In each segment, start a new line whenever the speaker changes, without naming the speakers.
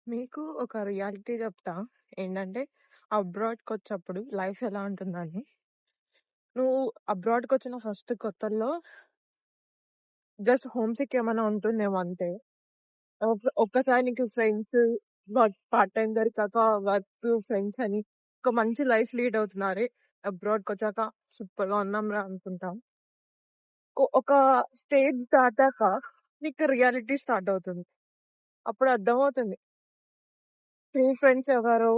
మీకు ఒక రియాలిటీ చెప్తా. ఏంటంటే, అబ్రాడ్‌కొచ్చప్పుడు లైఫ్ ఎలా ఉంటుందని. నువ్వు అబ్రాడ్‌కొచ్చిన ఫస్ట్ కొత్తల్లో జస్ట్ హోమ్ సిక్ ఏమైనా ఉంటుందేమో అంతే. ఒక్కసారి నీకు ఫ్రెండ్స్, పార్ట్ టైమ్ దొరికాక వర్క్, ఫ్రెండ్స్ అని ఒక మంచి లైఫ్ లీడ్ అవుతున్నారు. అబ్రాడ్‌కొచ్చాక సూపర్‌గా ఉన్నాంరా అనుకుంటాం. ఒక స్టేజ్ దాటాక నీకు రియాలిటీ స్టార్ట్ అవుతుంది. అప్పుడు అర్థమవుతుంది. ట్రూ ఫ్రెండ్స్ ఎవరో,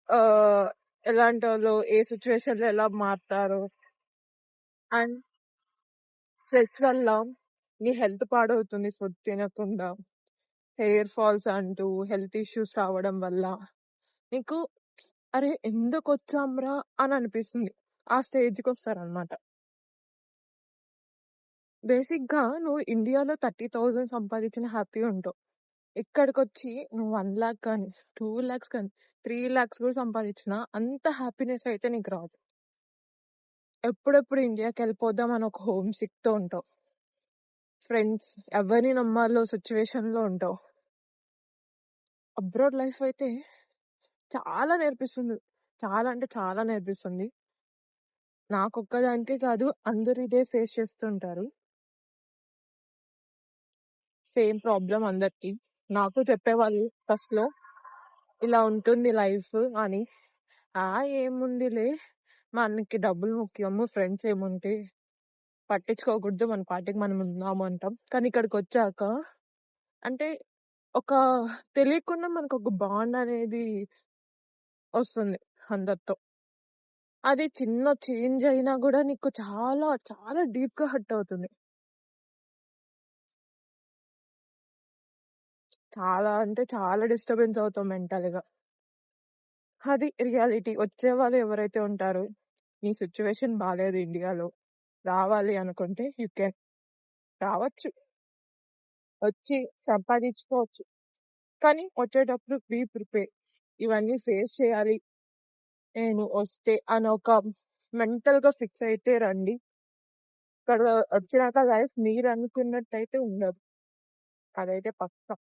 ఆహ్, ఎలాంటోళ్ళు, ఏ సిట్యుయేషన్‌లో ఎలా మారతారో, అండ్ స్ట్రెస్ వల్ల నీ హెల్త్ పాడవుతుంది ఫుడ్ తినకుండా. హెయిర్ ఫాల్స్ అంటూ హెల్త్ ఇష్యూస్ రావడం వల్ల నీకు అరే! ఎందుకొచ్చాంరా అని అనిపిస్తుంది. ఆ స్టేజ్‌కొస్తారనమాట. బేసిక్‌గా నువ్వు ఇండియాలో 30,000 సంపాదించినా హ్యాపీగా ఉంటావు. ఇక్కడికొచ్చి నువ్వు 1,00,000 కానీ, 2,00,000 కానీ, 3,00,000 కూడా సంపాదించినా అంత హ్యాపీనెస్ అయితే నీకు రాదు. ఎప్పుడెప్పుడు ఇండియాకెళ్ళిపోదాం అని ఒక హోమ్ సిక్‌తో ఉంటావు. ఫ్రెండ్స్ ఎవరిని నమ్మాలో సిట్యుయేషన్‌లో ఉంటావు. అబ్రాడ్ లైఫ్ అయితే చాలా నేర్పిస్తుంది. చాలా అంటే చాలా నేర్పిస్తుంది. నాకొక్కదానికే కాదు, అందరూ ఇదే ఫేస్ చేస్తుంటారు. సేమ్ ప్రాబ్లమ్ అందరికి. నాకు చెప్పేవాళ్ళు ఫస్ట్‌లో ఇలా ఉంటుంది లైఫ్ అని. ఆ! ఏముందిలే, మనకి డబ్బులు ముఖ్యము. ఫ్రెండ్స్ ఏముంటే పట్టించుకోకూడదు. మన పాటికి మనం ఉన్నాము అంటాం. కానీ ఇక్కడికొచ్చాక అంటే ఒక తెలియకుండా మనకొక బాండ్ అనేది వస్తుంది అందరితో. అది చిన్న చేంజ్ అయినా గూడా నీకు చాలా, చాలా డీప్‌గా హర్ట్ అవుతుంది. చాలా అంటే చాలా డిస్టర్బెన్స్ అవుతావు మెంటల్‌గా. అది రియాలిటీ. వచ్చేవాళ్ళు ఎవరైతే ఉంటారో, నీ సిట్యుయేషన్ బాలేదు ఇండియాలో, రావాలి అనుకుంటే యూ కెన్ రావచ్చు. వచ్చి సంపాదించుకోవచ్చు. కానీ వచ్చేటప్పుడు బీ ప్రిపేర్. ఇవన్నీ ఫేస్ చేయాలి నేను వస్తే అని ఒక మెంటల్‌గా ఫిక్స్ అయితే రండి. ఇక్కడ వచ్చినాక లైఫ్ మీరనుకున్నట్టయితే ఉండదు. అదైతే పక్కా.